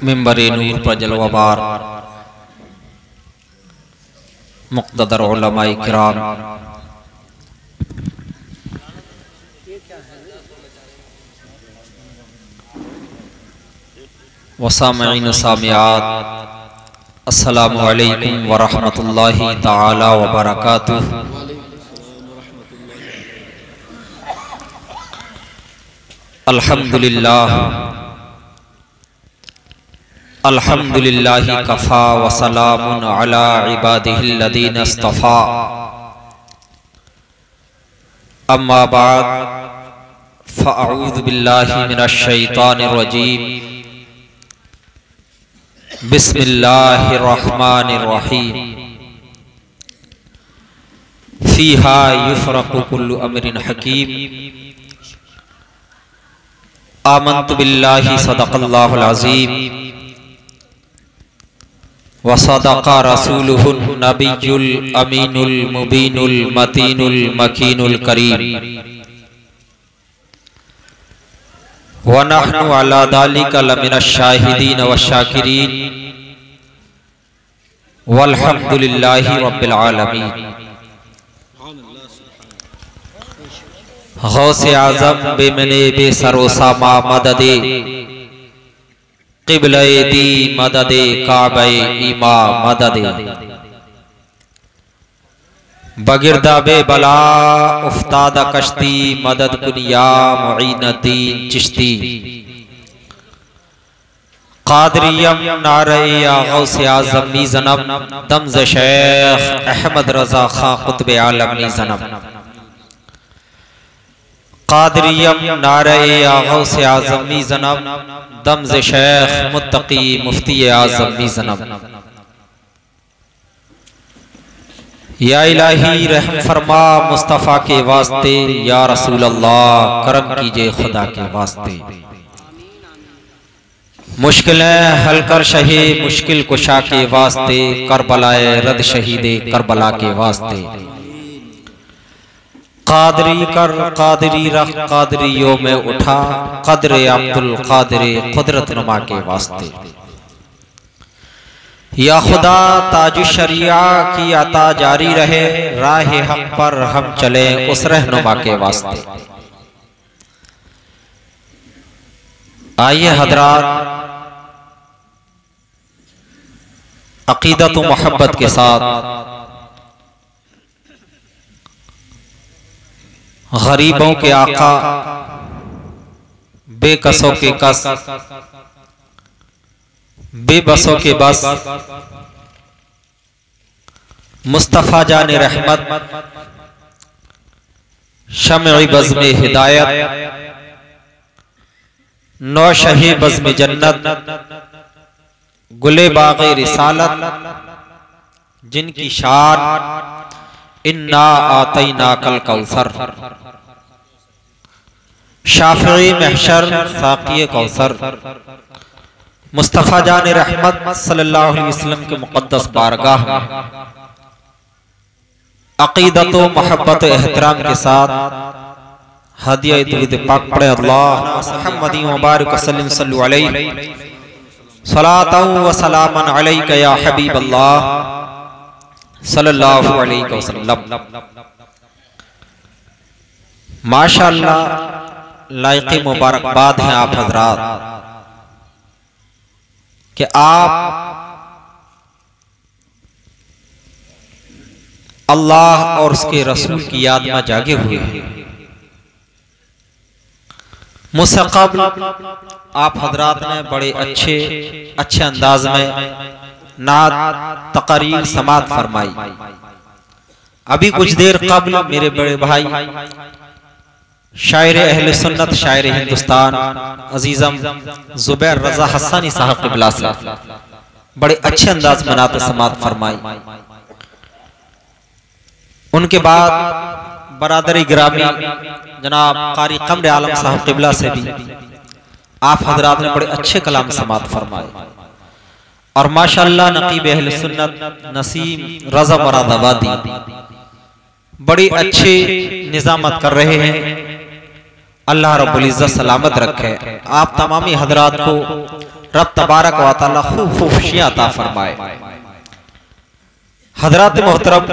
मिंबर नूर पर जलवाबार मुक़्तदर उलमाए किराम, वसामईन सामियात, अस्सलामु अलैकुम व रहमतुल्लाहि तआला व बरकातुहू। अल्हम्दुलिल्लाह अल्हम्दुलिल्लाहि कफ़ा व सलामुन अला इबादिहिल्लज़ीना इस्तफ़ा। अम्मा बाद फ़अऊज़ु बिल्लाहि मिनश शैतानिर रजीम। बिस्मिल्लाहिर रहमानिर रहीम। फ़ीहा युफ़रक़ु कुल्लु अम्रिन हकीम। आमन्तु बिल्लाहि सदक़ल्लाहुल अज़ीम व सदक़ा रसूलुहुन नबियुल अमीनुल मुबीनुल मतीनुल मकीनुल करीम। व नहनु अला ज़ालिका लमिनश शाहिदीन व शाकिरीन वल्हम्दुलिल्लाहि रब्बिल आलमीन। गौसे आज़म बेमने बेसरोसामा मददे क़िबले दी मददे काबे ईमा मददे। बगिरदा बे बला उफ्तादा कश्ती मदद कुनिया मुईनुद्दीन चिश्ती। क़ादरियम नारे या गौसे आज़म नी ज़नम दमज़ शेख अहमद रज़ा खां क़ुत्बे आलम नी ज़नम। क़ादरियम नारे या गौसे आज़म नी ज़नम दमज़ शेख मुत्तकी मुफ्ती आज़म नी ज़नम। या इलाही रहम फरमा मुस्तफ़ा के वास्ते, या रसूल अल्लाह करम कीजिए खुदा के वास्ते। मुश्किलें हल कर शहे मुश्किल कुशा के वास्ते, करबलाए रद शहीदे करबला के वास्ते। कादरी कर कादरी रख कादरियों में उठा, कदर अब्दुल कादिर कुदरत नुमा के वास्ते। या खुदा ताजु शरिया की अता जारी रहे, राह हक पर हम चले उस रहनुमा के वास्ते। आइए हजरात, अकीदत व मोहब्बत के साथ गरीबों के आका, बेकसों के कस, बेबसों के बस, मुस्तफ़ा जाने रहमत, शम्अ बज़्म हिदायत, नौशहे बज़्म जन्नत, गुले बाग़े रिसालत, जिनकी शान इन्ना आतैनाकल कौसर, शाफ़िई महशर साक़ी कौसर, मुस्तफ़ा जान रहमत सल्लल्लाहु अलैहि वसल्लम के मुक़द्दस बारगाह में अक़ीदत व मोहब्बत एहतराम के साथ हदिया दुरूद पाक पढ़े। अल्लाहुम्मा मुहम्मदी व बारिक वसल्लिम सल्लु अलैहि सलातन व सलामन अलैका या हबीब अल्लाह सल्लल्लाहु अलैहि वसल्लम। माशाअल्लाह, लायक़े मुबारकबाद हैं आप हजरात कि आप अल्लाह और उसके रसूल की याद में जागे हुए हैं। मुझसे क़ब्ल आप हजरात ने बड़े अच्छे अंदाज में नात तक़रीर समात फरमाई। अभी कुछ देर क़ब्ल मेरे बड़े भाई शायर अहले सुन्नत, शायर हिंदुस्तान अजीजम ज़ुबैर रज़ा हस्सानी साहब क़िबला से बड़े अच्छे अंदाज में नात समात फरमाई। उनके बाद बरादरी गिरामी जनाब कारी क़मर आलम साहब क़िबला से भी आप हजरात ने बड़े अच्छे कलाम समात फरमाए। और माशाअल्लाह नकीब अहले सुन्नत नसीम रज़ा मुरादाबादी बड़ी अच्छे निज़ामत कर रहे हैं। अल्लाह रब्बुल इज़्ज़त सलामत रखे। आप तमामी हजरात को रब तबारक व तआला खूब खुशियां अता फरमाए। हजरात मोहतरम,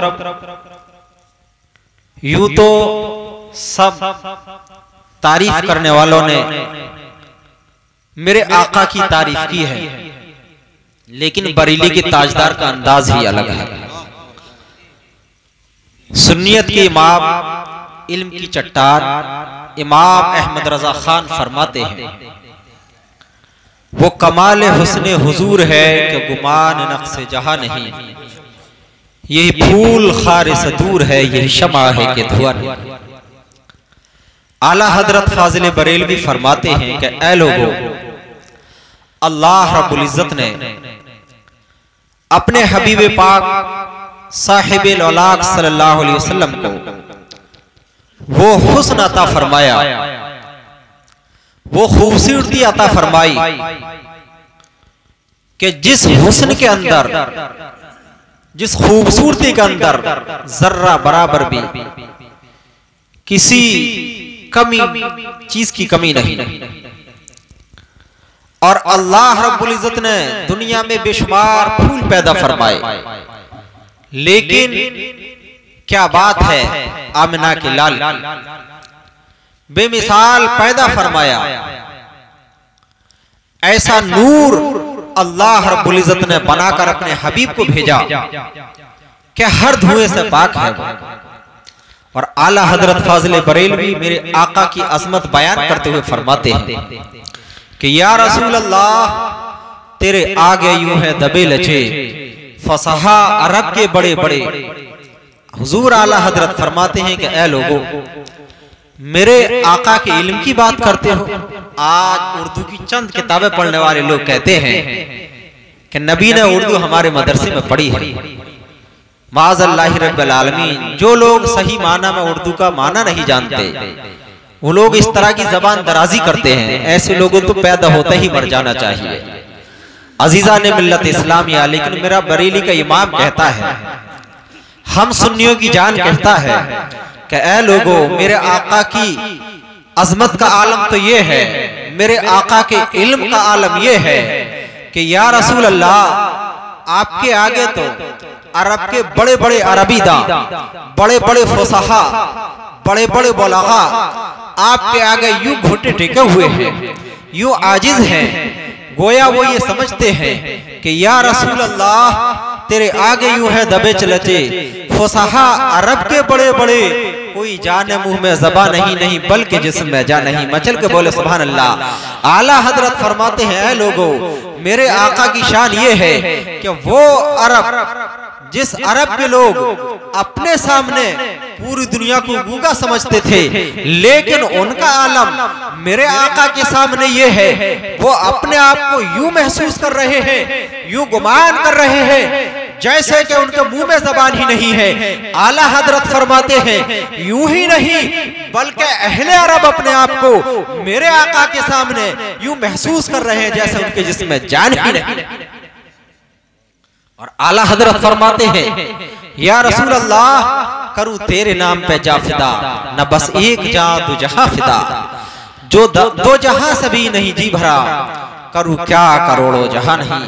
यूं तो सब तारीफ करने वालों ने मेरे आका की तारीफ की है, लेकिन बरेली के ताजदार का अंदाज ही अलग है। सुन्नियत के इमाम, इल्म की चट्टान इमाम अहमद रजा खान फरमाते हैं, वो कमाल हुस्ने हुजूर है कि गुमान नक्श जहां नहीं, यही फूल खारे से दूर है, यही शमा है कि धुआं नहीं। आला हजरत फाजिल बरेलवी फरमाते हैं कि ऐ लोगों, अल्लाह रब्बुल इज्जत ने अपने हबीब पाक साहिबुल औलाक सल्लल्लाहु अलैहि वसल्लम को वो हुस्न अता फरमाया, वो खूबसूरती अता फरमाई कि जिस हुस्न के अंदर, जिस खूबसूरती के अंदर जर्रा बराबर भी किसी कमी, चीज की कमी नहीं। और अल्लाह रब्बुल इज्जत ने दुनिया में बेशुमार फूल पैदा फरमाए, लेकिन क्या बात है, आमिना के लाल बेमिसाल पैदा फरमाया। ऐसा नूर अल्लाह रब्बुल इज्जत ने बनाकर अपने हबीब को भेजा कि हर धुएं से पाक है। और आला हजरत फाजिल बरेलवी मेरे आका की अजमत बयान करते हुए फरमाते हैं कि या रसूल अल्लाह, तेरे आगे यूं है दबे लचे फसहा अरब के बड़े बड़े। हुजूर आला हजरत फरमाते हैं कि ऐ लोगों, मेरे आका के इल्म की बात करते हो। आज उर्दू की चंद किताबें पढ़ने वाले लोग कहते हैं कि नबी ने उर्दू हमारे मदरसे में पढ़ी है। माज़अल्लाहि रब्बिल आलमीन, जो लोग सही माना में उर्दू का माना नहीं जानते, वो लोग इस तरह की जबान दराजी करते हैं। ऐसे लोगों तो पैदा होते ही मर जाना चाहिए। अजीजा ने मिल्लत इस्लामिया, लेकिन मेरा बरेली का इमाम कहता है, हम सुन्नियों की जान कहता है कि ऐ लोगों, मेरे आका की अजमत का आलम तो ये है, मेरे आका के इल्म का आलम ये है कि या रसूल अल्लाह, आपके आगे तो अरब के बड़े बड़े अरबीदा, बड़े बड़े फुसहा, बड़े बड़े बुलगा आपके आगे यूं घुटने टेके हुए हैं, यूं आजिज हैं, गोया वो ये समझते हैं कि या रसूल अल्लाह, तेरे आगे यूं है दबे चलते फुसहा अरब के बड़े बड़े, कोई जाने मुंह में ज़बा नहीं बल्कि जिस्म में जा नहीं। मचल के बोले सुभान अल्लाह। आला हजरत फरमाते हैं, ऐ लोगों, मेरे आका की शान ये है कि वो अरब, जिस अरब के लोग अपने सामने पूरी दुनिया को गूंगा समझते थे, लेकिन उनका आलम मेरे आका के सामने ये है, वो अपने आप को यूं महसूस कर रहे हैं, यूं गुमान कर रहे हैं जैसे कि उनके मुंह में जबान ही नहीं है। आला हजरत फरमाते हैं, यूं ही नहीं बल्कि अहले अरब अपने आप को मेरे आका के सामने यूं महसूस कर रहे हैं जैसे उनके जिस्म में जान ही नहीं। और आला हजरत फरमाते हैं, या रसूल अल्लाह, करूं तेरे नाम पे जा फिदा, न बस एक जा दो जहां फिदा, जो दो जहां से भी नहीं जी भरा, करूं क्या करोड़ों जहां नहीं।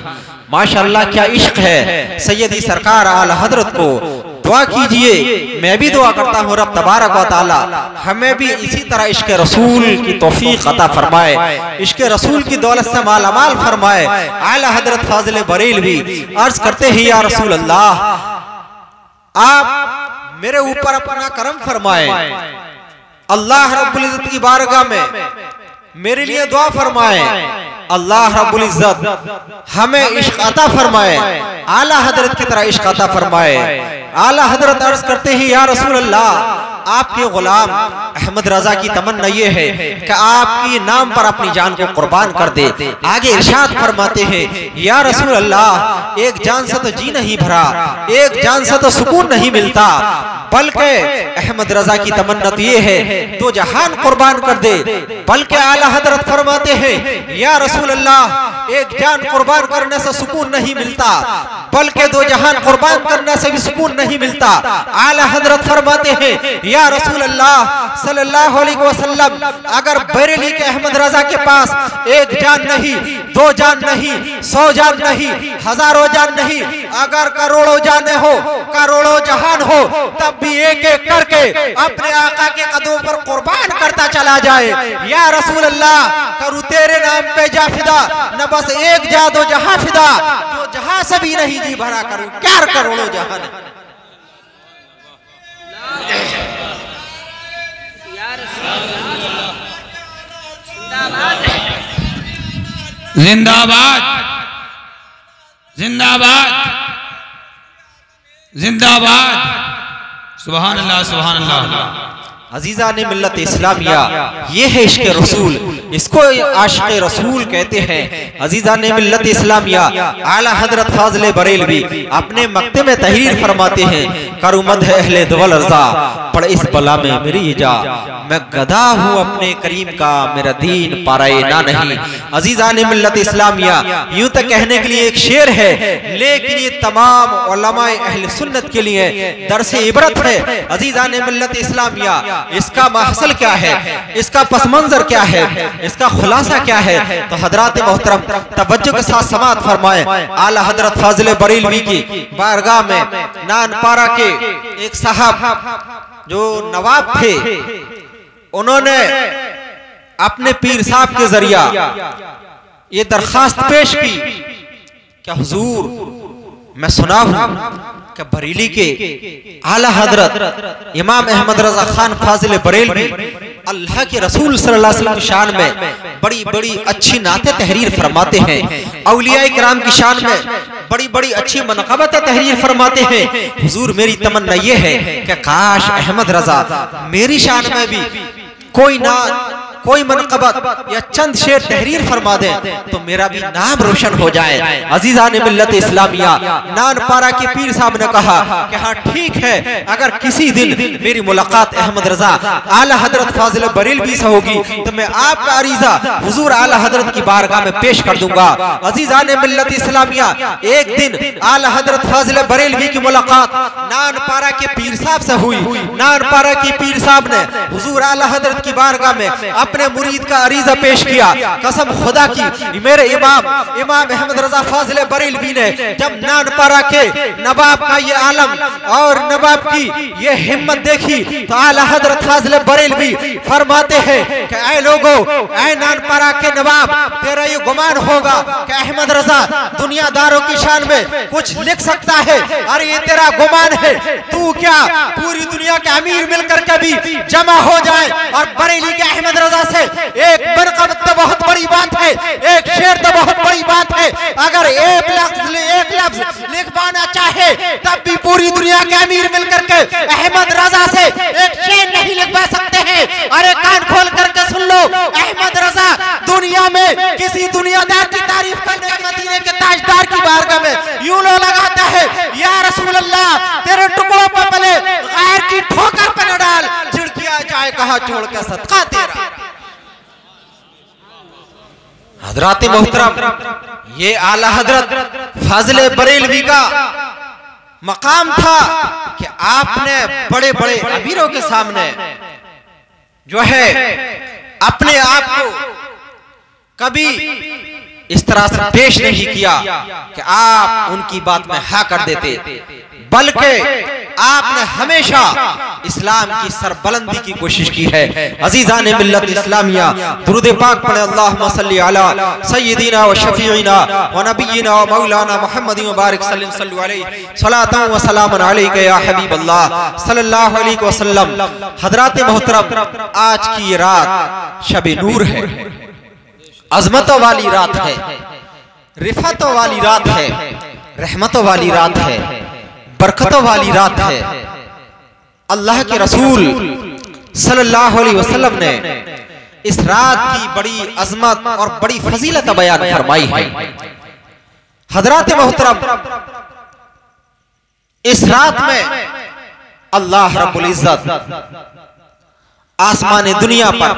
माशाअल्लाह, क्या इश्क है। सैयदी सरकार आला हजरत को दुआ कीजिए, मैं भी दुआ करता हूँ रब तबारक व तआला हमें भी इसी तरह इश्क रसूल की तौफीक अता फरमाए, इश्क रसूल की दौलत से मालामाल फरमाए। आला हजरत फाजिल बरेलवी अर्ज करते हैं, या रसूल अल्लाह, आप मेरे ऊपर अपना करम फरमाए, अल्लाह रब्बुल इज्जत की बारगाह में मेरे लिए दुआ फरमाए, अल्लाह रब्बुल इज्जत हमें इश्क अता फरमाए, आला हजरत की तरह इश्क अता फरमाए। आला हजरत अर्ज करते हैं, या रसूल अल्लाह, आपके गुलाम अहमद रजा की तमन्ना ये है कि आपकी नाम पर अपनी जान को कुर्बान कर दे। आगे इरशाद फरमाते हैं, या रसूल अल्लाह, एक जान से तो जी नहीं भरा, एक जान से तो सुकून नहीं मिलता, बल्कि अहमद रजा की तमन्ना तो ये है दो जहान कुर्बान कर दे। बल्कि आला हजरत फरमाते हैं, या रसूल अल्लाह, एक जान कुर्बान करने से सुकून नहीं मिलता, बल्कि दो जहान कुर्बान करने से भी सुकून नहीं मिलता। आला हजरत फरमाते हैं, या रसूल अल्लाह सल्लल्लाहु अलैहि वसल्लम, अगर बरेली के अहमद रजा के पास एक जान नहीं, दो जान नहीं, 100 जान नहीं, हजारों जान नहीं, अगर करोड़ों जाने हो, करोड़ों जहान हो, तब भी एक एक करके अपने आका के कदमों पर कुर्बान करता चला जाए। या रसूल अल्लाह, करूँ तेरे नाम पे जा फिदा, न बस एक जा दो जहां फिदा, जो जहां से भी नहीं जी भरा करूं, क्या करोड़ों जहान। जिंदाबाद जिंदाबाद जिंदाबाद, सुभान अल्लाह सुभान अल्लाह। अजीजा ने मिल्लत इस्लामिया, ये है इश्क रसूल, इसको आशिक रसूल कहते हैं। अजीजा ने मिल्लत इस्लामिया, आला हजरत फाज़िल बरेलवी अपने मक्ते में तहरीर फरमाते हैं, करुमद है अहले दौल रज़ा, पढ़ इस बला में मेरी जा, मैं गधा हूँ अपने करीम का, मेरा दीन पाराए ना नहीं। अजीजा ने मिल्लत इस्लामिया, यूं तक कहने के लिए एक शेर है, लेकिन ये तमाम उलमाए अहले सुन्नत के लिए दरसे इबरत है। अजीजा ने मिल्लत इस्लामिया, इसका महसल क्या है, इसका पस मंजर क्या है, इसका खुलासा क्या है, तो हजरात मोहतरम तवज्जो के साथ समाअत फरमाएं। आला हजरत फाज़िल बरेलवी की बारगाह में नानपारा के एक साहब जो नवाब थे, उन्होंने अपने पीर साहब के जरिया ये दरखास्त पेश की, क्या हुजूर मैं सुना हूं कि बरेली के आला हजरत इमाम अहमद रजा खान फाज़िल बरेलवी अल्लाह के रसूल सल्लल्लाहु अलैहि वसल्लम की शान में बड़ी बड़ी अच्छी नाते तहरीर फरमाते हैं, औलिया किराम की शान में बड़ी बड़ी अच्छी मनक़बत तहरीर फरमाते हैं। हुजूर मेरी तमन्ना ये है कि काश अहमद रजा मेरी शान में भी कोई मनक़बत या चंद शेर तहरीर फरमा दे तो मेरा भी नाम रोशन हो जाए। अजीजा ने मिल्लत इस्लामिया, नानपारा के पीर साहब ने कहा कि हाँ ठीक है, अगर किसी दिन मेरी मुलाकात अहमद रजा आला हजरत फाज़िल बरेलवी से होगी तो मैं आपका अरीजा हुजूर आला हजरत की बारगाह में पेश कर दूंगा। अजीजा ने मिल्लत इस्लामिया, एक दिन आला हजरत फाज़िल बरेलवी की मुलाकात नानपारा के पीर साहब से हुई। नानपारा के पीर साहब ने हुजूर आला हजरत की बारगाह में अपने मुरीद का अरीजा पेश किया। कसम खुदा की, मेरे इमाम अहमद रजा फाज़िल बरेलवी ने जब नानपारा के नवाब का ये आलम और नवाब की ये हिम्मत देखी तो आला हजरत फाज़िल बरेलवी फरमाते हैं कि ऐ लोगों, ऐ नानपारा के नवाब, तेरा ये गुमान होगा कि अहमद रजा दुनियादारों की शान में कुछ लिख सकता है, अरे ये तेरा गुमान है। तू क्या पूरी दुनिया के अमीर मिलकर के भी जमा हो जाए और बरेली के अहमद रजा से एक मनक़बत तो बहुत बड़ी बात है, एक शेर तो बहुत बड़ी बात है, अगर एक लफ्ज लिखवाना चाहे तब भी पूरी दुनिया के अमीर मिलकर के अहमद रजा से एक शेर नहीं लिखवा सकते हैं। अरे कान खोल करके सुन लो, अहमद रजा दुनिया में किसी दुनियादार की तारीफ करने के मदीने के ताजदार की बारगाह में यूं लो लगाता है, या रसूल अल्लाह तेरे टुकड़ों पर पले गैर की ठोकर पर न डाल, झिड़किया जाए कहा छोड़ के सदका तेरा। हजरात मोहतरम, ये आला हजरत फाज़िल बरेलवी का मकाम था कि आपने बड़े बड़े अमीरों के सामने जो है अपने आप को कभी इस तरह से पेश नहीं किया कि आप उनकी बात में हाँ कर देते, बल्कि आपने हमेशा इस्लाम की सरबलंदी की कोशिश की है। अजीजा ने मिल्लत इस्लामिया, दुरूद पाक पढ़े, अल्लाहुम्मा सल्ली अला सय्यिदिना व शफीइना व नबिय्यिना व मौलाना मुहम्मदिन व बारिक सल्लल्लाहु अलैहि सलातन व सलामन अलैका या हबीबल्लाह सल्लल्लाहु अलैहि वसल्लम। हजरात मोहतरम, आज की रात शब नूर है, अजमतों वाली रात है, रिफतों वाली रात है, रहमतों वाली रात है, बरकतों वाली रात है। अल्लाह के रसूल सल्लल्लाहु अलैहि वसल्लम ने इस रात की बड़ी अजमत और बड़ी फजीलत बयान फरमाई है। हजरात मोहतरम, इस रात में अल्लाह रब्बुल इज्जत आसमान दुनिया पर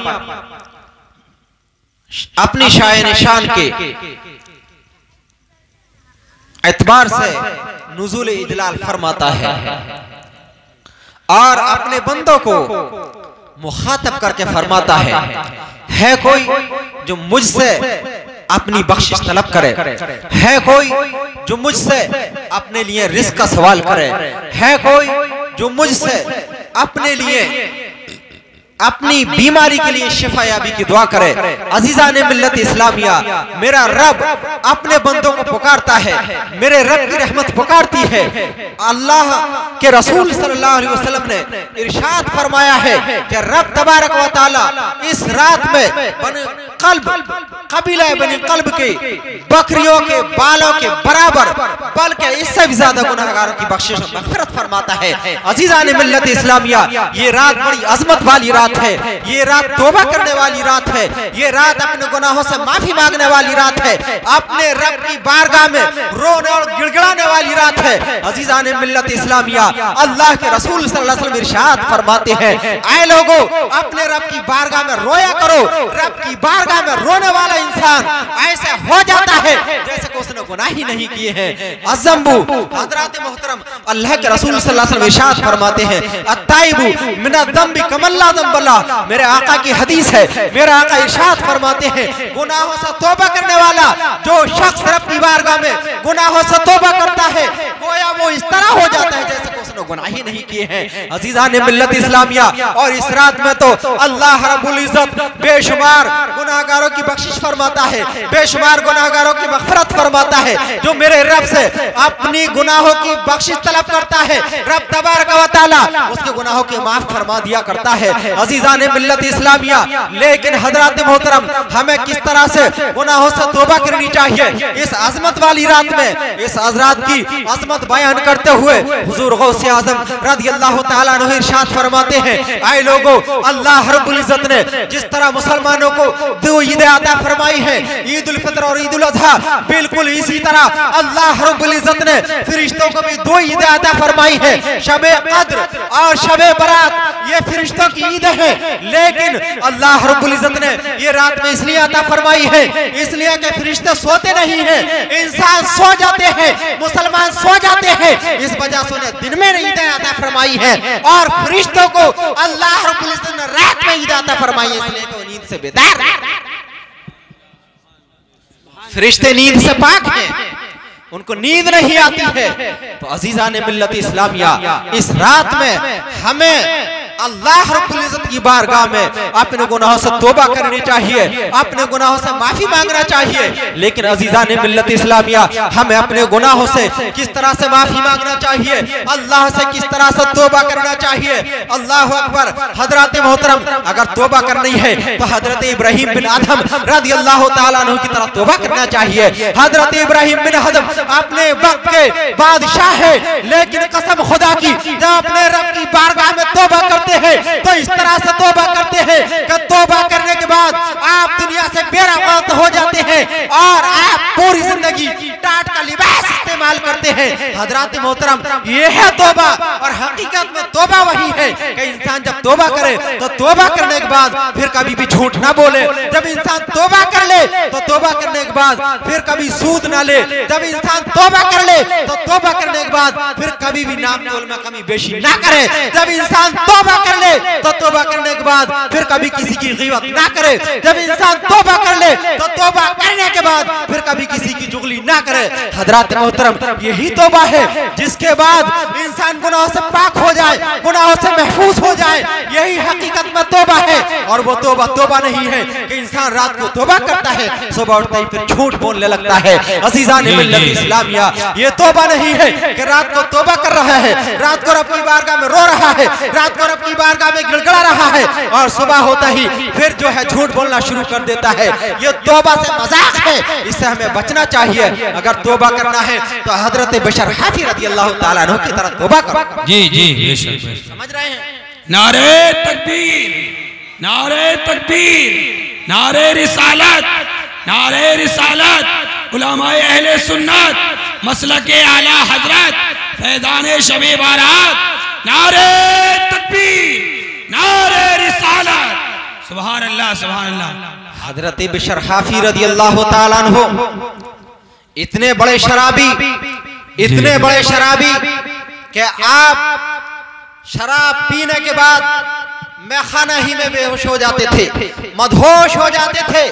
अपनी शान के एतबार से नुज़ूल इजलाल फरमाता है और अपने बंदों को मुखातब करके फरमाता है कोई जो मुझसे अपनी बख्शिश तलब करे, है कोई जो मुझसे अपने लिए रिस्क का सवाल करे, है कोई जो मुझसे अपने लिए अपनी बीमारी के लिए शिफायाबी की दुआ करे। अजीज़ान मिल्लत इस्लामिया, मेरा रब अपने बंदों को पुकारता है, मेरे रब की रहमत पुकारती है। अल्लाह के रसूल सल्लल्लाहु अलैहि वसल्लम ने इरशाद फरमाया है कि रब तबारक व तआला इस रात में बनी कल्ब कबीला बनी कल्ब के बकरियों के बालों के बराबर बल्कि इससे भी ज्यादा गुनाहगारों की बख्शिश मग़फ़िरत फरमाता है। अजीज़ान मिल्लत इस्लामिया, ये रात बड़ी अजमत वाली रात है, ये रात तौबा करने वाली रात है, ये रात अपने गुनाहों से माफी मांगने वाली रात है, अपने रब की बारगाह में रोने और गिड़गिड़ाने वाली रात है। अजीज़ान मिल्लत इस्लामिया, अल्लाह के रसूल सल्लल्लाहु अलैहि वसल्लम इरशाद फरमाते हैं, ऐ लोगों अपने रब की बारगाह में रोया करो। रब की बारगाह में रोने वाला इंसान ऐसे हो जाता है जैसे कि उसने गुनाह ही नहीं किए हैं। अज़्ज़म्बु हज़रात मोहतरम, अल्लाह के रसूल सल्लल्लाहु अलैहि वसल्लम इरशाद फरमाते हैं, अत्ताइबु मिनज़्ज़म्बि कमल्ला ज़म्बला। मेरे आका की हदीस है, मेरे आका इरशाद फरमाते हैं, गुनाहों से तौबा करने वाला जो शख्स रब की बारगाह में गुनाहों से तौबा करता है, गोया वो इस तरह हो जाता है जैसे कि उसने गुनाह ही नहीं किए हैं। अजीज़ान मिल्लत इस्लामिया, और इस रात में तो अल्लाह रब्बुल इज्जत बेशुमार गुनाहगारों की बख्शिश फरमाता है, बेशुमार गुनाहगारों की मग़फ़िरत फरमाता है। जो मेरे रब से अपनी गुनाहों की बख्शिश तलब करता है, रब तबारक व तआला उसके गुनाहों के माफ फरमा दिया करता है। अजीज़ान मिल्लत इस्लामिया, लेकिन हज़रात मोहतरम, हमें किस तरह से गुनाहों से तौबा करनी चाहिए इस अज़मत वाली रात में। इस रात की अज़मत बयान करते हुए हुज़ूर गौसे आज़म रज़ियल्लाहु तआला अन्हु इरशाद फरमाते हैं, ऐ लोगों अल्लाह रब्बुल इज्जत ने जिस तरह मुसलमानों को दो ईदें अता फरमाई है, ईद उल फितर और ईद उल अज़हा, बिल्कुल इसी तरह अल्लाह रब्बुल इज्जत ने फरिश्तों को भी दो ईदें अता फरमाई है। शबे कद्र और शबे बरात ये फरिश्तों की ईद है, लेकिन अल्लाह रब्बुल इज्जत ने ये रात में इसलिए अता फरमाई है इसलिए कि फरिश्ते सोते नहीं हैं, इंसान सो जाते हैं, मुसलमान सो जाते हैं, इस वजह से उन्हें दिन में ईदें अता फरमाई है और फरिश्तों को अल्लाह रब्बुल इज्जत ने रात में ईद अता फरमाई है, इसलिए कि वो नींद से बेदार, फरिश्ते नींद से पाक हैं, उनको नींद नहीं आती है। तो अजीज़ान मिल्लत इस्लामिया, इस रात में हमें अल्लाह रब्बुल इज्जत की बारगाह में अपने गुनाहों से तौबा करनी चाहिए, अपने गुनाहों से माफी मांगना चाहिए। लेकिन अजीज़ान मिल्लत इस्लामिया, हमें अपने गुनाहों से किस तरह से माफी मांगना चाहिए, अल्लाह से किस तरह से तौबा करना चाहिए। अल्लाह अकबर। हज़रत मोहतरम, अगर तौबा करनी है तो हज़रत इब्राहिम बिन अदहम रज़ियल्लाहु तआला अन्हु की तरह तौबा करना चाहिए। हज़रत इब्राहिम बिन अदहम अपने वक्त के बादशाह है, लेकिन कसम खुदा की जब अपने रब की बारगाह में तौबा करते हैं तो इस तरह से तौबा करते हैं कि तौबा करने के बाद आप दुनिया से बेरागत हो जाते हैं और आप पूरी जिंदगी टाट का लिबास इस्तेमाल करते हैं। हज़रात मोहतरम, ये है तौबा, और हकीकत में तौबा वही है कि इंसान जब तौबा करे तो तौबा करने के बाद फिर कभी भी झूठ ना बोले। जब इंसान तौबा कर ले तो तौबा करने के बाद फिर कभी सूद ना ले। जब इंसान तौबा कर ले तो तौबा करने के बाद फिर कभी भी नाम तोल में कमी बेशी ना करे। जब इंसान तौबा कर ले तो तौबा करने के बाद फिर कभी किसी की ग़ीबत ना करे। जब इंसान तौबा कर ले तो तौबा करने के बाद फिर कभी किसी की चुगली ना करे। हज़रात मोहतरम, यही तौबा है जिसके बाद इंसान गुनाहों से पाक हो जाए, गुनाहों से महफूज हो जाए। यही हकीकत में तौबा है। और वो तौबा तौबा नहीं है कि इंसान रात को तौबा करता है, सुबह उठते ही फिर झूठ बोलने लगता है। अज़ीज़ान मिल्लत इस्लामिया, ये तौबा नहीं है कि रात को तौबा कर रहा है, रात को रब की बारगाह में रो रहा है, रात को रब की बारगाह में गिड़गिड़ा रहा है और सुबह होता ही फिर जो है झूठ बोलना शुरू कर देता है। ये तौबा से मजाक है, इससे हमें बचना चाहिए। अगर तौबा करना है तो हज़रत बशर हाफी रज़ियल्लाहु तआला अन्हु की तरह तौबा करो। जी जी, बेशक। समझ रहे हैं? नारे तकबीर, नारे तकबीर, नारे रिसालत, नारे रिसालत, उलमाए अहले सुन्नत, मसलके आला हजरत, फैज़ाने शबे बारात, नारे तकबीर, नारे रिसालत, सुभान अल्लाह, सुभान अल्लाह। हज़रत बशर हाफी रज़ियल्लाहु तआला अन्हु इतने बड़े शराबी इतने बड़े शराबी कि आप शराब पीने के बाद मैखाना ही में बेहोश हो जाते थे, मदहोश हो जाते थे,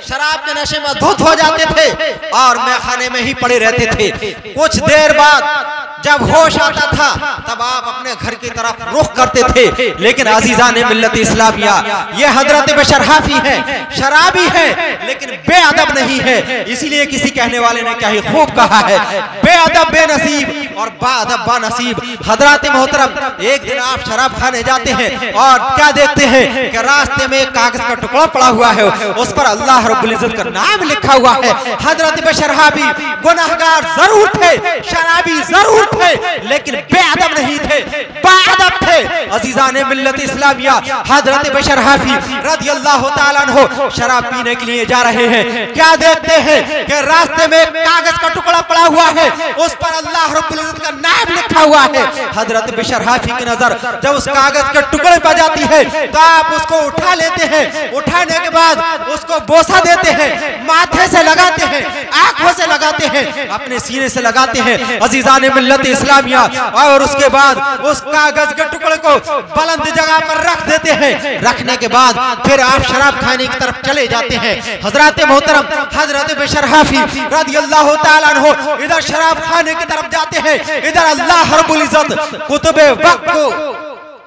शराब के नशे में धुत हो जाते थे और मैखाने में ही पड़े रहते थे। कुछ देर बाद जब होश आता था तब आप अपने घर की तरफ रुख करते थे। लेकिन अजीजान मिल्लत इस्लामिया, ये हजरत बशर हाफी है, शराबी है लेकिन बेअदब नहीं है। इसीलिए किसी कहने वाले ने क्या ही खूब कहा है, बेअदब बेनसीब और बाअदब बानसीब। हजरत मोहतरम, एक दिन आप शराब खाने जाते हैं और क्या देखते हैं कि रास्ते में एक कागज का टुकड़ा पड़ा हुआ है, उस पर अल्लाह रब्बुल इज्जत का नाम लिखा हुआ है। हजरत बशर हाफी गुनाहगार जरूर थे, शराबी जरूर थे, लेकिन बेअदब नहीं थे, बाअदब थे। अजीजान मिल्लत इस्लामिया, हजरत बशर हाफी रज़ियल्लाहु ताला अन्हु शराब पीने के लिए जा रहे हैं। क्या देखते हैं कि रास्ते में कागज का टुकड़ा पड़ा हुआ है, उस पर अल्लाह रब्बुल इज्जत का नाम लिखा हुआ है। हजरत बशर हाफी की नजर जब उस कागज के टुकड़े पर जाती है तो आप उसको उठा लेते हैं, उठाने के बाद उसको बोसा देते हैं, माथे से लगाते हैं, आंखों से लगाते हैं, अपने सीने से लगाते हैं। अजीजान मिल्लत इस्लामिया, और उसके बाद उस कागज के टुकड़े को बुलंद जगह पर रख देते हैं। रखने के बाद फिर आप शराब खाने की तरफ चले जाते हैं। हजरत मोहतरम हजरत बशर हाफी रज़ियल्लाहु ताला अन्हु इधर शराब खाने की तरफ जाते हैं, इधर अल्लाह रब्बुल इज्जत कुतुबे वक्त को,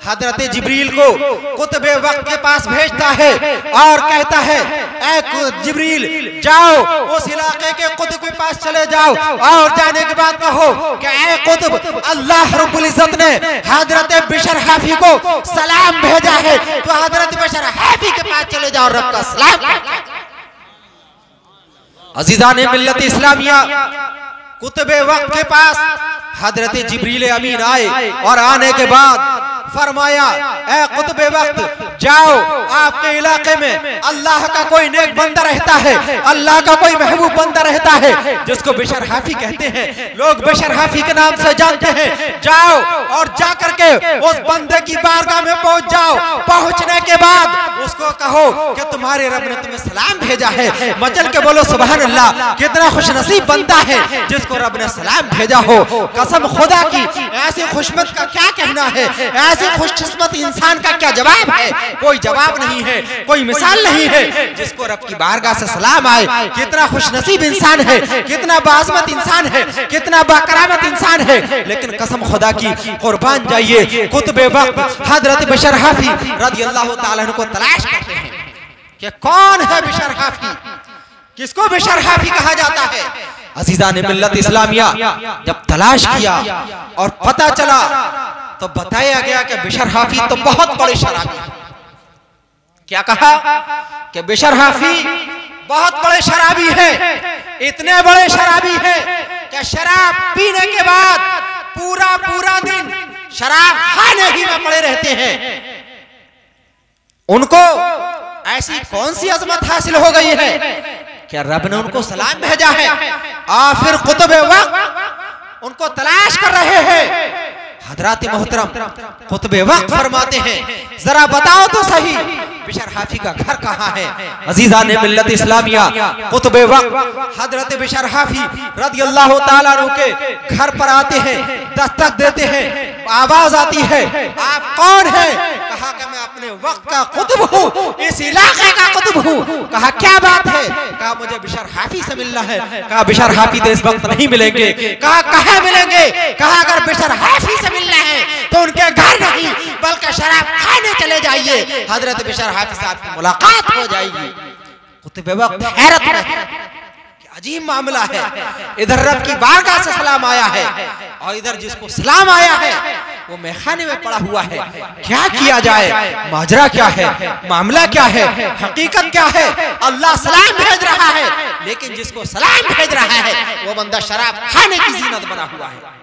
हजरत जिब्रील को कुतुबे वक्त के पास भेजता है और कहता है, ऐ जिब्रील जाओ उस इलाके के कुतुब के पास चले जाओ और जाने के बाद कहो कि ऐ कुतुब, अल्लाह रब्बुल इज्जत ने हजरत बशर हाफी को सलाम भेजा है, तो हजरत बशर हाफी के पास चले जाओ, रब का सलाम। अजीजान मिल्लत इस्लामिया, कुतुबे वक्त के पास हजरत जिब्रील अमीन आए और आने के बाद फरमाया, ऐ कुतुबे वक्त जाओ, आपके इलाके में अल्लाह का कोई नेक बंदा रहता है, अल्लाह का कोई महबूब बंदा रहता है जिसको बशर हाफी कहते हैं, लोग बशर हाफी के नाम से जानते हैं। जाओ और जाकर के उस बंदे की बारगाह में पहुंच जाओ। पहुंचने के बाद उसको कहो कि तुम्हारे रब ने तुम्हें सलाम भेजा है। मचल के बोलो सुभान अल्लाह, कितना खुशनसीब बंदा है जिसको रब ने सलाम भेजा हो। कसम खुदा की, ऐसे खुशमत का क्या कहना है, ऐसे खुशकिस्मत इंसान का क्या जवाब है। कोई जवाब नहीं है, कोई मिसाल नहीं है जिसको रब की बारगाह से सलाम आए। कितना खुशनसीब इंसान है, कितना बाज़मत इंसान है, कितना बाकरामत इंसान है। लेकिन कसम खुदा की, कुर्बान जाइए, कुतुबे वक्त हजरत बशर हाफी रज़ियल्लाहु ताला अन्हु को तलाश करते हैं कि कौन है बशर हाफी, किसको बशर हाफी कहा जाता है। अजीजान मिल्लत इस्लामिया, जब तलाश किया और पता चला तो बताया गया कि बशर हाफी तो बहुत बड़े शराबी हैं। क्या कहा कि बशर हाफी बहुत बड़े शराबी हैं, इतने बड़े शराबी हैं कि शराब पीने के बाद पूरा पूरा दिन शराब खाने ही में पड़े रहते हैं। उनको ऐसी कौन सी अजमत हासिल हो गई है कि रब ने उनको सलाम भेजा है और फिर कुतुबे वक्त उनको तलाश कर रहे हैं। हजरत मोहतरम कुतुबे वक्त फरमाते हैं, जरा बताओ तो सही बशर हाफी का घर कहाँ है। अजीजान मिल्लत इस्लामिया, कुतुबे वक्त हजरत बशर हाफी रज़ियल्लाहु ताला अन्हु के घर पर आते हैं, दस्तक देते हैं, आवाज आती है, आप कौन है। कहा कि मैं अपने वक्त का कुतुब हूँ, इस इलाके का कुतुब हूँ। कहा क्या बात है। कहा मुझे बशर हाफी से मिलना है। कहा बशर हाफी तो इस वक्त नहीं मिलेंगे। कहा कहाँ मिलेंगे। कहा अगर बशर हाफी से मिलना है तो उनके घर नहीं बल्कि शराब खाने चले जाइए, हजरत बशर हाफी साहब की मुलाकात हो जाएगी। कुतुबे वक्त हैरत में है, अजीब मामला है। इधर रब की बारगाह से सलाम आया है और इधर जिसको सलाम आया है वो मैखाने में पड़ा हुआ है। क्या किया जाए, माजरा क्या है, मामला क्या है, हकीकत क्या है। अल्लाह सलाम भेज रहा है लेकिन जिसको सलाम भेज रहा है वो बंदा शराब खाने की जीनत बना हुआ है।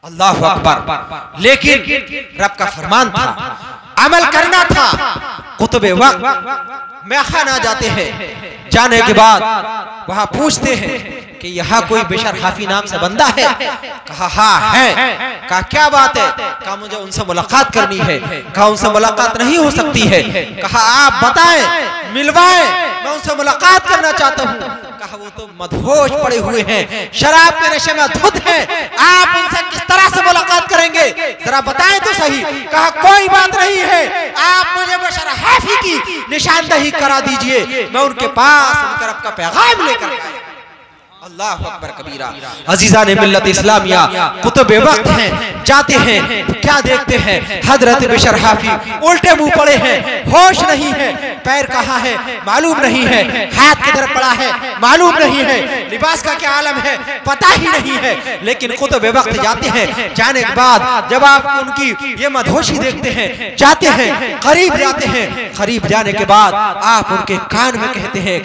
अल्लाह अकबर। लेकिन रब का फरमान था, अमल करना था। कुतुबे वक्त मैखाना जाते हैं, जाने के बाद वहां पूछते हैं कि यहाँ कोई बशर हाफी नाम से बंदा है। कहा हाँ है। कहा क्या बात है। कहा मुझे उनसे मुलाकात करनी है। कहा उनसे मुलाकात नहीं हो सकती है। कहा आप बताएं, मिलवाएं, मैं मैं उनसे मुलाकात करना चाहता हूँ। कहा वो तो मदहोश पड़े हुए हैं, शराब के नशे में धुत हैं, आप उनसे किस तरह से मुलाकात करेंगे, जरा बताएं तो सही। कहा कोई बात नहीं है, आप मुझे बशर हाफी की निशानदही करा दीजिए, मैं उनके पास उनके रब का पैगाम लेकर आया। अल्लाह अकबर कबीरा। अजीज़ान मिल्लत इस्लामिया कुतुब वक्त हैं, जाते हैं तो क्या देखते हैं, हजरत बशर हाफी उल्टे मुंह पड़े हैं, होश नहीं है, पैर कहाँ है मालूम नहीं है, हाथ किधर पड़ा है मालूम नहीं है, लिबास का क्या आलम है पता ही नहीं है। लेकिन कुतुब वक्त जाते हैं, जाने के बाद जब आप उनकी ये मदहोशी देखते हैं, जाते हैं करीब जाते हैं, करीब जाने के बाद आप उनके कान में कहते हैं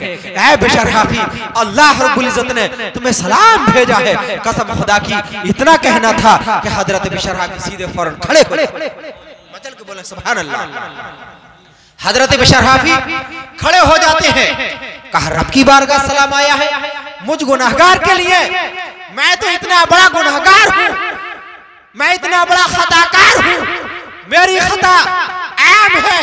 ऐ बशर हाफी, अल्लाह रब्बुल इज्जत ने तुम्हें सलाम भेजा है। कसम खुदा की इतना कहना था कि हजरत बशर हाफी सीधे फौरन खड़े हो मचल के बोले सुभान अल्लाह। हजरत बशर हाफी खड़े हो जाते हैं, कहा रब की बारगाह सलाम आया है मुझ गुनाहगार के लिए, मैं तो इतना बड़ा गुनाहगार हूं, मैं इतना बड़ा खताकार हूं, मेरी खता आम है,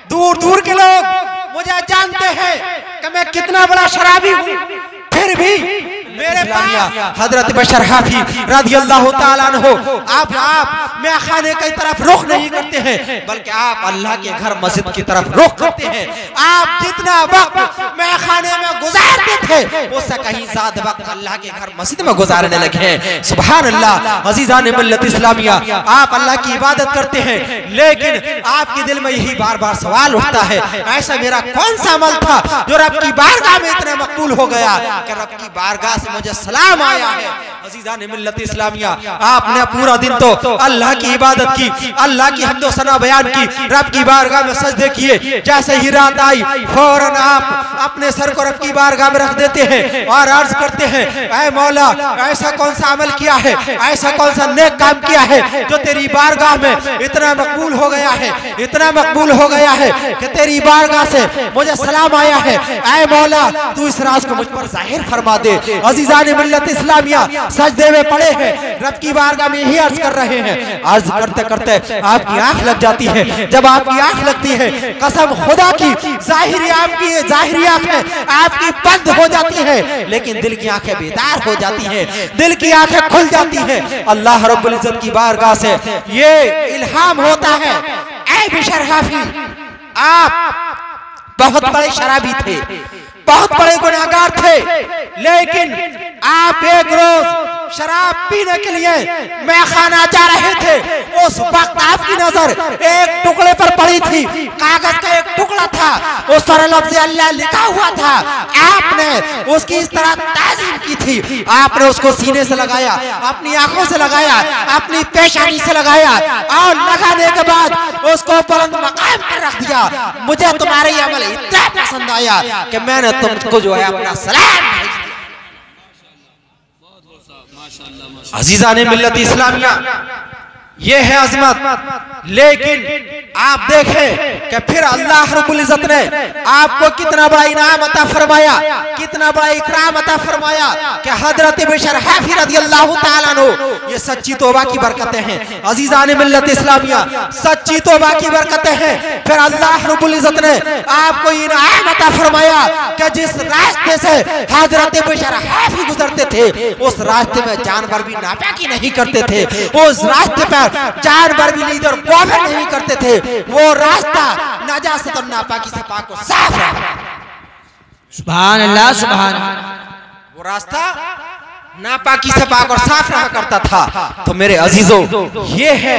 दूर दूर के लोग मुझे जानते हैं कि मैं कितना बड़ा शराबी हूं, फिर भी मेरे पास हजरत बशर हाफी रज़ी अल्लाह ताला अन्हु आप मैं खाने की तरफ रुख नहीं करते हैं, बल्कि आप अल्लाह के घर मस्जिद की तरफ रुख करते हैं। आप जितना वक्त मैं खाने में गुजारते थे उससे कहीं ज्यादा वक्त अल्लाह के घर मस्जिद में गुजारने लगे हैं। सुभान अल्लाह। अज़ीज़ान मिल्लत इस्लामिया, आप अल्लाह की इबादत करते हैं, लेकिन आपके दिल में यही बार बार सवाल उठता है ऐसा मेरा कौन सा अमल था जो रब की बारगाह में इतना मकबूल हो गया कि रब की बारगाह से मुझे सलाम आया है। अज़ीज़ान मिल्लत इस्लामिया, आपने पूरा दिन तो अल्लाह की इबादत की, अल्लाह की हम्दो सना बयान की, रब की बारगाह में सजदे किए, जैसे ही रात आई फौरन आप अपने सर को रब की बारगाह में रख देते हैं और अर्ज करते हैं ऐ मौला ऐसा कौन सा अमल किया है, ऐसा कौन सा नेक काम किया है जो तेरी बारगाह में इतना मकबूल हो गया है, इतना मकबूल हो गया है कि तेरी बारगाह से मुझे सलाम आया है। ऐ मौला तू इस राज को मुझ पर जाहिर फरमा दे। अज़ीज़ान मिल्लत इस्लामिया सजदे में पड़े हैं, रब की बारगाह में यही अर्ज कर रहे हैं। अर्ज करते करते आपकी आंख लग जाती है, जब आपकी आंख लगती है कसम खुदा की जाहिरी आंखें आपकी बंद हो जाती है, लेकिन दिल की आंखें बेदार हो जाती हैं, दिल की आंखें खुल जाती हैं। अल्लाह रब्बुल इज्जत की बारगाह से ये इल्हाम होता है ऐ बशर हाफी आप बहुत बड़े शराबी थे, बहुत बड़े गुनाहगार थे, लेकिन आप एक रोज शराब पीने के लिए मैं खाना जा रहे थे, उस वक्त आपकी नजर एक टुकड़े पर पड़ी थी, कागज का एक टुकड़ा था, उस पर लफ्ज़ अल्लाह लिखा हुआ था, आपने उसकी इस तरह ताज़ीम की थी, आपने उसको सीने से लगाया, अपनी आंखों से लगाया, अपनी पेशानी से लगाया और लगाने के बाद उसको बुलंद मकाम पर रख दिया। मुझे तुम्हारे ये अमल इतना पसंद आया कि मैंने तुमको जो है अपना सलाम भेज दिया। अज़ीज़ान मिल्लत इस्लामिया, ये है अजमत। लेकिन आप देखें कि फिर अल्लाह रब्बुल इज्जत ने आपको कितना बड़ा इनाम अता फरमाया, कितना बड़ा इकराम अता फरमाया कि हजरत बशर हाफी रज़ियल्लाहु ताला अन्हु, ये सच्ची तौबा की बरकतें हैं। अज़ीज़ान मिल्लत इस्लामिया, सच्ची तौबा की बरकतें हैं। फिर अल्लाह रब्बुल इज्जत ने आपको इनाम अता फरमाया कि जिस रास्ते से हजरत बशर हाफी गुजरते थे उस रास्ते में जानवर भी नापाकी नहीं करते थे, उस रास्ते पर जानवर भी इधर गोबर नहीं करते थे, वो रास्ता नजासत और नापाकी से पाक और साफ रहा। सुभान अल्लाह, सुभान अल्लाह। वो रास्ता नापाकी से पाक और साफ रहा करता था। तो मेरे अजीजों, ये है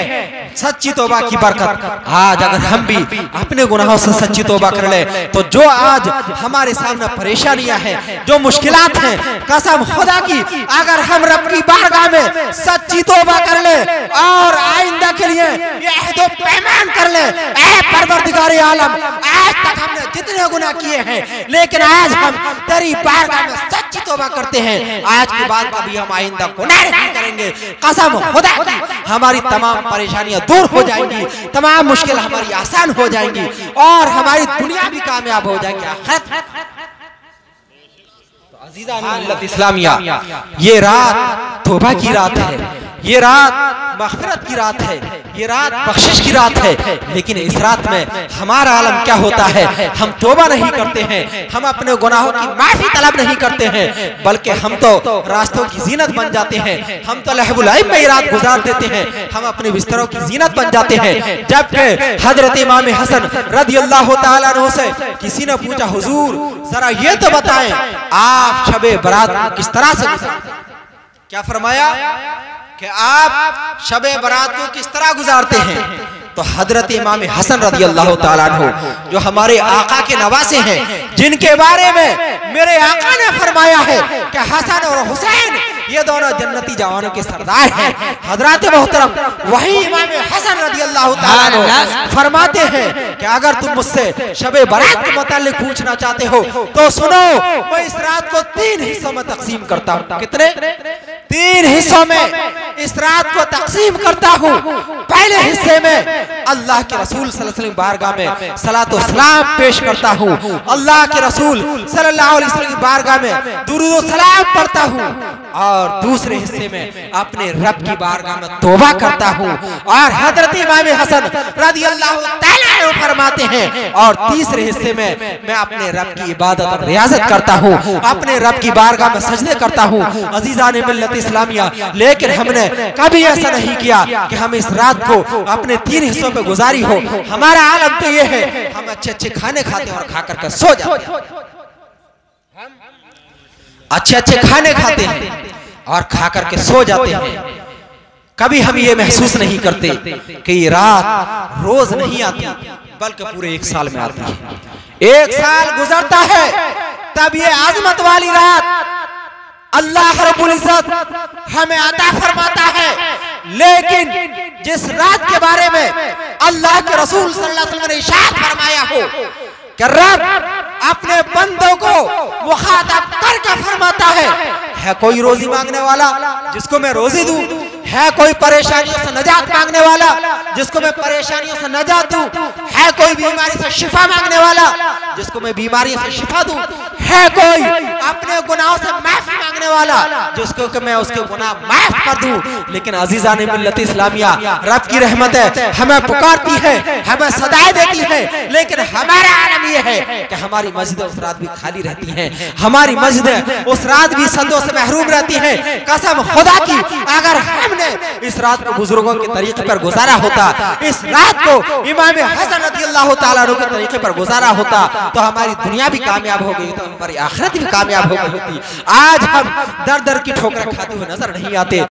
सच्ची तौबा की बरकत। आज अगर हम भी अपने गुनाहों से सच्ची तौबा कर ले तो जो आज हमारे सामने परेशानियां हैं, जो मुश्किलात हैं, कसम खुदा की अगर हम रब की बारगाह में सच्ची तौबा कर ले और आइंदा के लिए ये अहद व पैमान कर ले, ऐ परवरदिगार आलम, आज तक हमने जितने गुनाह किए हैं लेकिन आज हम तेरी बारगाह में सच्ची तौबा करते हैं, आज के बाद कभी हम आइंदा गुनाह नहीं करेंगे। कसम खुदा की हमारी तमाम परेशानियां दूर हो जाएंगी, तमाम मुश्किल हमारी आसान हो जाएंगी और हमारी दुनिया भी कामयाब हो जाएगी, आखिरत। अज़ीज़ान मिल्लत इस्लामिया, ये रात तौबा की रात है, ये रात मग़फ़िरत की रात है, ये रात बख्शिश की रात है। लेकिन इस रात में हमारा आलम क्या होता है, हम तौबा नहीं करते हैं, हम अपने गुनाहों की माफी तलब नहीं करते हैं, बल्कि हम तो रास्तों की जीनत बन जाते हैं, हम तो लहबुल ऐब में रात गुजार देते हैं, हम अपने बिस्तरों की जीनत बन जाते हैं। जबकि हजरत इमाम हसन रज़ियल्लाहु ताला अन्हु से किसी ने पूछा, हुजूर जरा ये तो बताएं आप शबे बारात को किस तरह से गुजारते हैं? क्या फरमाया कि आप शबे बारात को किस तरह गुजारते हैं? तो हजरत इमाम हसन रज़ियल्लाहु ताला अन्हु जो हमारे आका के नवासे हैं, जिनके बारे में मेरे आका ने फरमाया है कि हसन और हुसैन ये दोनों जन्नती जवानों के सरदार हैं, हजरत मोहतरम वही इमाम हसन रज़ियल्लाहु ताला अन्हु फरमाते हैं कि अगर तुम मुझसे शबे बारात के मुतालिक पूछना चाहते हो तो सुनो, मैं इस रात को 3 हिस्सों में तकसीम करता हूँ। कितने? 3 हिस्सों में इस रात को तकसीम करता हूँ। पहले हिस्से में अल्लाह के रसूल सल्लल्लाहु अलैहि वसल्लम बारगाह में सलातो सलाम पेश करता हूँ, अल्लाह के रसूल सल्लल्लाहु अलैहि वसल्लम की बारगाह में दुरूद व सलाम पढ़ता हूँ, और दूसरे हिस्से में अपने रब की बारगाह में तौबा करता हूँ। और हजरत इमाम हसन रज़ियल्लाहु ताला अन्हु फरमाते हैं, और तीसरे हिस्से में मैं अपने रब की इबादत और रियाजत करता हूँ, अपने रब की बारगाह में सजदे करता हूँ। अजीज़ान मिल्लत इस्लामिया, लेकिन हमने कभी ऐसा नहीं किया कि हम इस रात को अपने 3 हिस्सों में गुजारी हो। हमारा आलम तो ये है, हम अच्छे अच्छे खाने खाते हैं और खा करके सो जाते हैं, अच्छे अच्छे खाने खाते हैं और खा करके सो जाते हैं। कभी हम ये महसूस नहीं करते कि ये रात रोज नहीं आती, बल्कि पूरे 1 साल में आती है। 1 साल गुजरता है तब ये आजमत वाली रात अल्लाह रब्बुल इज्जत हमें अता फरमाता है। लेकिन जिस रात के बारे में अल्लाह के रसूल सल्लल्लाहु अलैहि वसल्लम ने इरशाद फरमाया हो कि रब अपने बंदों को मुखातब करके फरमाता है कोई रोजी मांगने वाला जिसको मैं रोजी दूं, है कोई परेशानियों से नजात मांगने वाला जिसको मैं परेशानियों से नजात दूं, है कोई बीमारी से शिफा मांगने वाला जिसको मैं बीमारी से शिफा दूं, है कोई अपने गुनाहों से माफी मांगने वाला जिसको कि मैं उसके गुनाह माफ कर दूं। लेकिन अजीज़ान मिल्लत इस्लामिया, रब की रहमत है, हमें पुकारती है, हमें सदाएं देती है, लेकिन हमारा आलम यह है कि हमारी मस्जिदें उस रात भी खाली रहती हैं, हमारी मस्जिदें उस रात भी सदों से महरूम रहती हैं। कसम खुदा की, अगर हमने इस रात को बुजुर्गों के तरीके पर गुजारा होता, इस रात को इमाम हसन रज़ियल्लाहु ताला अन्हु के तरीके पर गुजारा होता, तो हमारी दुनिया भी कामयाब हो गई, तो हमारी आखिरत भी कामयाब हो गई होती। आज हम दर दर की ठोकरें खाते हुए नजर नहीं आते।